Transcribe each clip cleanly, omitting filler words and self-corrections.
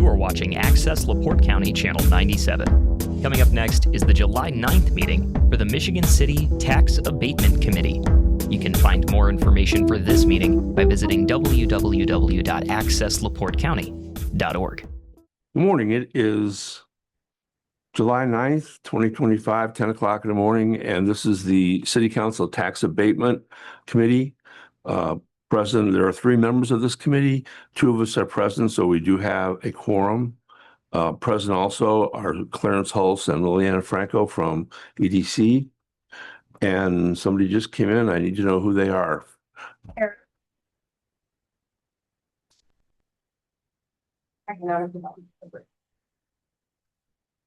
You are watching Access LaPorte County Channel 97. Coming up next is the July 9th meeting for the Michigan City Tax Abatement Committee. You can find more information for this meeting by visiting www.accesslaportecounty.org. Good morning. It is July 9th, 2025, 10 o'clock in the morning, and this is the City Council Tax Abatement Committee. President, there are 3 members of this committee. 2 of us are present, so we do have a quorum. Present also are Clarence Hulse and Liliana Franco from EDC. And somebody just came in. I need to know who they are.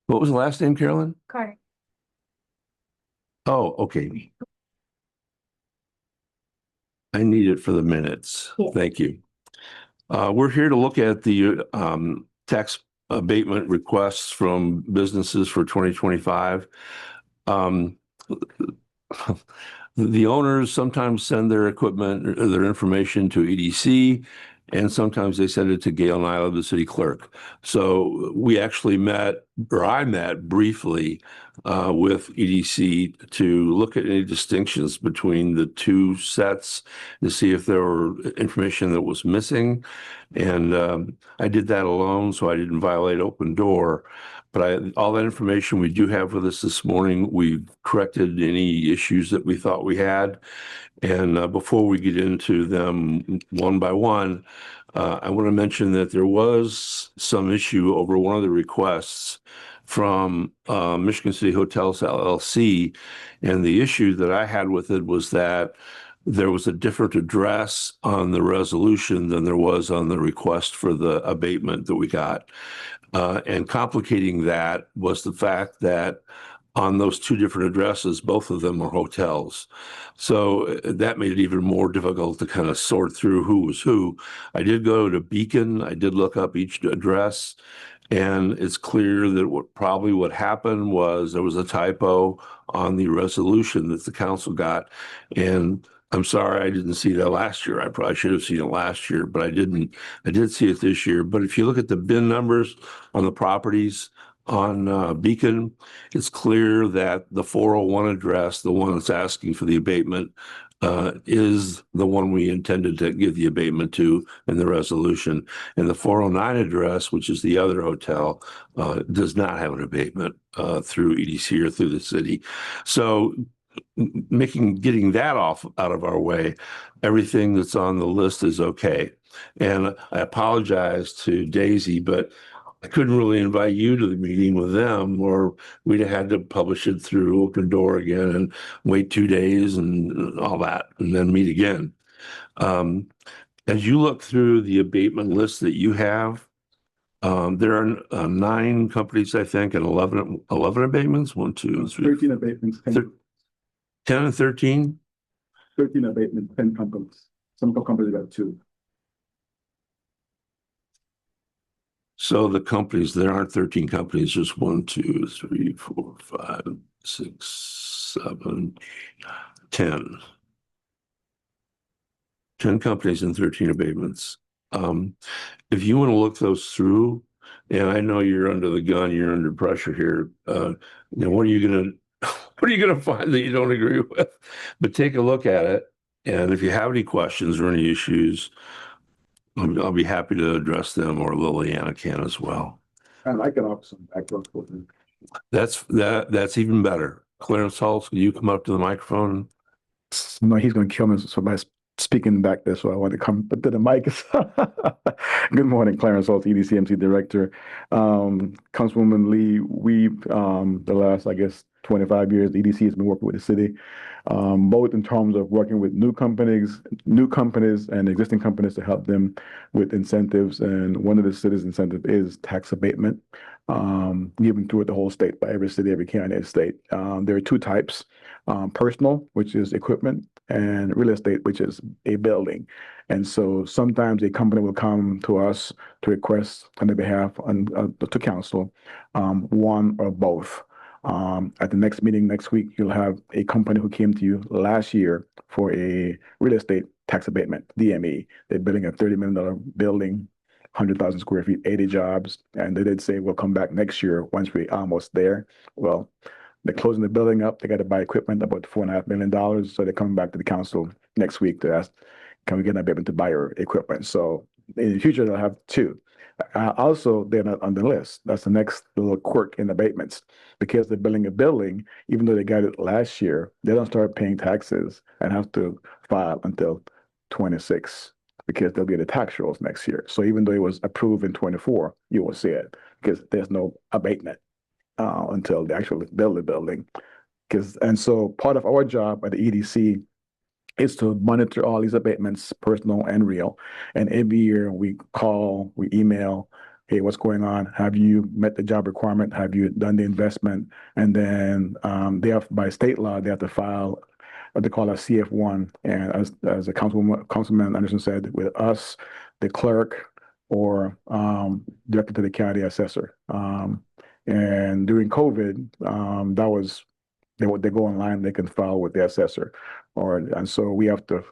What was the last name, Carolyn? Carter. Oh, okay. I need it for the minutes. Yeah. Thank you. We're here to look at the tax abatement requests from businesses for 2025. The owners sometimes send their equipment, their information to EDC, and sometimes they send it to Gail Nyla, the city clerk. So we actually met, or I met briefly with EDC to look at any distinctions between the 2 sets to see if there were information that was missing. And I did that alone, so I didn't violate open door. But all that information we do have with us this morning, we corrected any issues that we thought we had. And before we get into them one by one, I want to mention that there was some issue over one of the requests from Michigan City Hotels LLC. And the issue that I had with it was that there was a different address on the resolution than there was on the request for the abatement that we got. And complicating that was the fact that on those 2 different addresses, both of them are hotels. So that made it even more difficult to kind of sort through who was who. I did go to Beacon. I did look up each address, and it's clear that what happened was there was a typo on the resolution that the council got. And I'm sorry I didn't see that last year. I probably should have seen it last year, but I didn't. I did see it this year. But if you look at the bin numbers on the properties on Beacon, it's clear that the 401 address, the one that's asking for the abatement, is the one we intended to give the abatement to in the resolution. And the 409 address, which is the other hotel, does not have an abatement through EDC or through the city. So getting that out of our way, everything that's on the list is okay. And I apologize to Daisy, but I couldn't really invite you to the meeting with them, or we'd have had to publish it through Open Door again and wait 2 days and all that, and then meet again. As you look through the abatement list that you have, there are 9 companies, I think, and 11 abatements. 1, 2, 3, 13 abatements. 10 and 13? 13 abatements, 10 companies. Some companies got 2. So the companies, there aren't 13 companies, just 1, 2, 3, 4, 5, 6, 7, 10. 10 companies and 13 abatements. If you want to look those through, and I know you're under the gun, you're under pressure here, what are you gonna find that you don't agree with? But take a look at it, and if you have any questions or any issues, I'll be happy to address them, or Liliana can as well. And I can offer some background for them. That's even better. Clarence Hulse, can you come up to the microphone? No, he's going to kill me. So by speaking back there, so I want to come to the mic. Good morning, Clarence Hulse, EDCMC Director. Councilwoman Lee, we've the last, 25 years, EDC has been working with the city, both in terms of working with new companies and existing companies to help them with incentives. And one of the city's incentives is tax abatement, given throughout the whole state by every city, every county in the state. There are 2 types, personal, which is equipment, and real estate, which is a building. And so sometimes a company will come to us to request on their behalf to council, one or both. At the next meeting next week, you'll have a company who came to you last year for a real estate tax abatement, DME. They're building a $30 million building 100,000 square feet, 80 jobs. And they did say we'll come back next year once we're almost there. Well, they're closing the building up. They got to buy equipment, about $4.5 million. So they're coming back to the council next week to ask, can we get an abatement to buy our equipment? So in the future, they'll have two. Also, they're not on the list. That's the next little quirk in abatements. Because they're building a building, even though they got it last year, they don't start paying taxes and have to file until 26 because they'll be the tax rolls next year. So even though it was approved in 24, you will see it because there's no abatement until they actually build the building. And so part of our job at the EDC is to monitor all these abatements, personal and real. And every year we call, we email, hey, what's going on? Have you met the job requirement? Have you done the investment? And then they have, by state law, they have to file what they call a CF1. And as Councilman Anderson said, with us, the clerk, or directed to the county assessor. And during COVID, that was they go online, they can file with the assessor, and so we have to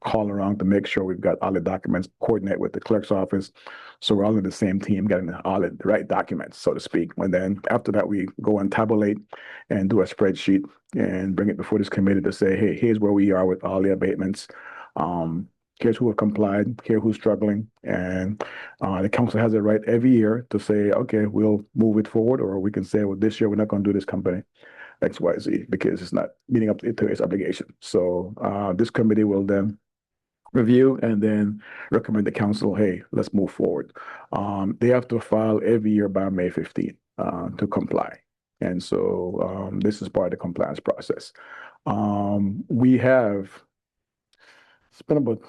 call around to make sure we've got all the documents, coordinate with the clerk's office, so we're all in the same team, getting all the right documents, so to speak. And then after that, we go and tabulate and do a spreadsheet and bring it before this committee to say, hey, here's where we are with all the abatements. Here's who have complied, here who's struggling, and the council has a right every year to say, okay, we'll move it forward, or we can say, well, this year we're not going to do this company XYZ because it's not meeting up to its obligation. So this committee will then review and then recommend the council, hey, let's move forward. They have to file every year by May 15th to comply. And so this is part of the compliance process. We have, it's been about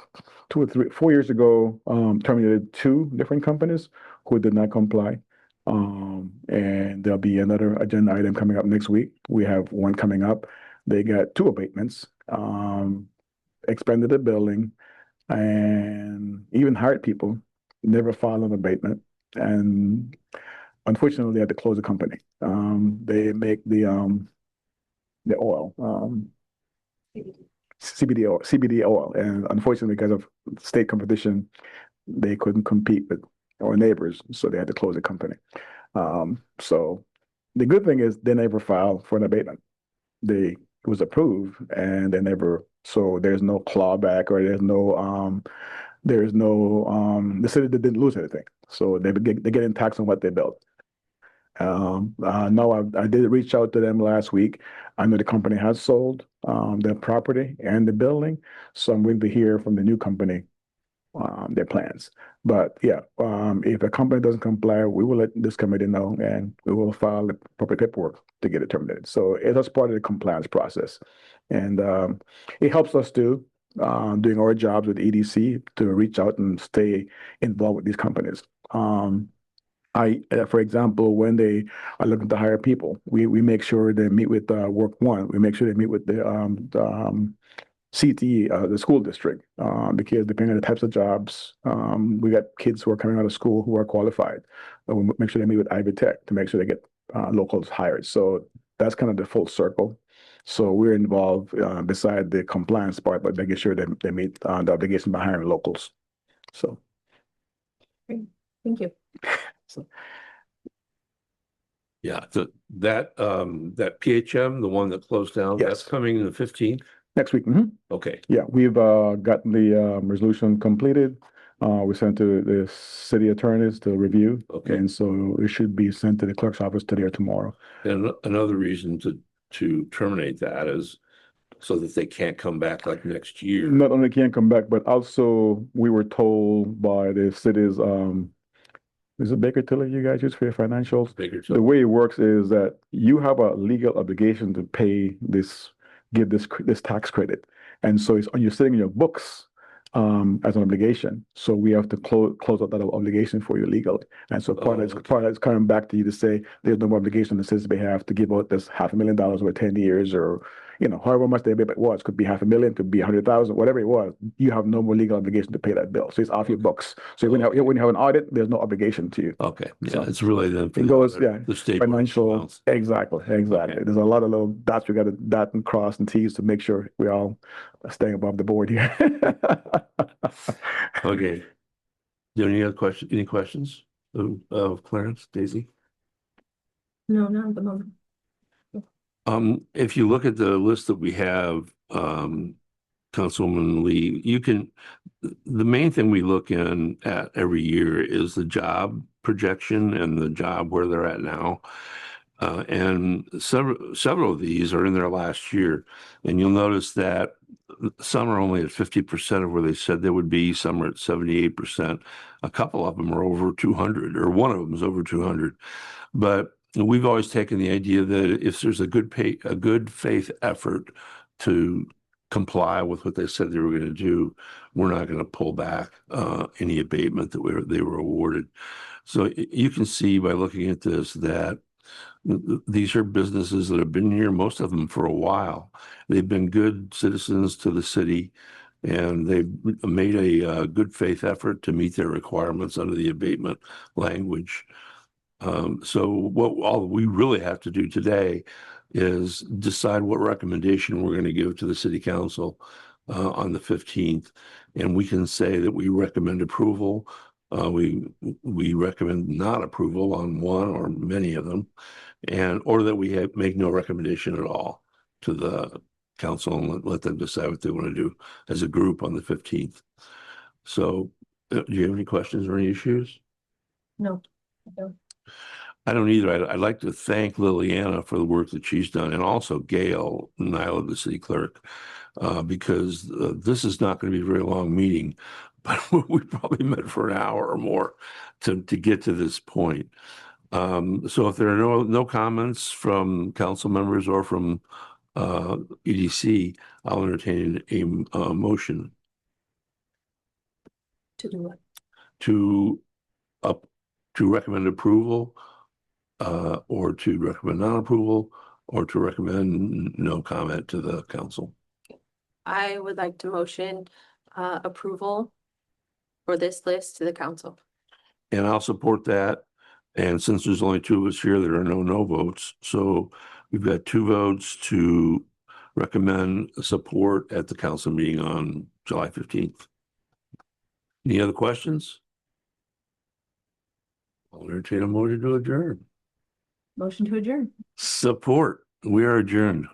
2 or 3, 4 years ago, terminated 2 different companies who did not comply. And there'll be another agenda item coming up next week. We have one coming up. They got 2 abatements, expanded the building, and even hired people, never filed an abatement. And unfortunately, they had to close the company. They make the oil, CBD oil. And unfortunately, because of state competition, they couldn't compete with our neighbors, so they had to close the company. So the good thing is they never filed for an abatement. It was approved, and they never. So there's no clawback, or the city didn't lose anything. So they're getting taxed on what they built. No, I did reach out to them last week. I know the company has sold their property and the building, so I'm waiting to hear from the new company their plans. But yeah, if a company doesn't comply, we will let this committee know, and we will file the proper paperwork to get it terminated. So it's part of the compliance process, and it helps us too, doing our jobs with EDC, to reach out and stay involved with these companies. For example, when they are looking to hire people, we make sure they meet with Work One. We make sure they meet with the CTE, the school district, because depending on the types of jobs, we got kids who are coming out of school who are qualified. We make sure they meet with Ivy Tech to make sure they get locals hired. So that's kind of the full circle. So we're involved beside the compliance part, but making sure that they meet the obligation by hiring locals. So. Great. Thank you. So. Yeah, that PHM, the one that closed down, Yes. that's coming the 15th. Next week. Okay. Yeah, we've gotten the resolution completed. We sent to the city attorneys to review. Okay. And so it should be sent to the clerk's office today or tomorrow. And another reason to terminate that is so that they can't come back like next year. Not only can't come back, but also we were told by the city's is it Baker Tilly you guys use for your financials? Baker The Tilly. way it works is that you have a legal obligation to pay this, give this tax credit. And so you're sitting in your books as an obligation. So we have to close out that obligation for you legally. And so part of it's coming back to you to say there's no more obligation on the city's behalf to give out this $500,000 over 10 years, or however much the abatement was. Could be $500,000, could be 100,000, whatever it was. You have no more legal obligation to pay that bill. So it's off your books. So when you have an audit, there's no obligation to you. Okay. Yeah, So it's really then for it goes, the state financial. Exactly. Okay. There's a lot of little dots we got to dot and cross and T's to make sure we all staying above the board here. Okay. Do you have any other questions? Any questions of Clarence, Daisy? No, not at the moment. If you look at the list that we have, Councilwoman Lee, the main thing we look at every year is the job projection and the job where they're at now. And several of these are in their last year. And you'll notice that some are only at 50% of where they said they would be. Some are at 78%. A couple of them are over 200, or one of them is over 200. But we've always taken the idea that if there's a good faith effort to comply with what they said they were going to do, we're not going to pull back any abatement that they were awarded. So you can see by looking at this that these are businesses that have been here, most of them for a while. They've been good citizens to the city, and they've made a good faith effort to meet their requirements under the abatement language. So all we really have to do today is decide what recommendation we're going to give to the city council on the 15th. And we can say that we recommend approval. We recommend not approval on one or many of them, or that we make no recommendation at all to the council and let them decide what they want to do as a group on the 15th. So do you have any questions or any issues? No, I don't. I don't either. I'd like to thank Liliana for the work that she's done, and also Gail Nyla, the city clerk, because this is not going to be a very long meeting, but we probably met for an hour or more to get to this point. So if there are no comments from council members or from EDC, I'll entertain a motion To do what? to recommend approval, or to recommend non-approval, or to recommend no comment to the council. I would like to motion approval for this list to the council. And I'll support that. And since there's only two of us here, there are no votes. So we've got 2 votes to recommend support at the council meeting on July 15th. Any other questions? I'll entertain a motion to adjourn. Motion to adjourn. Support. We are adjourned.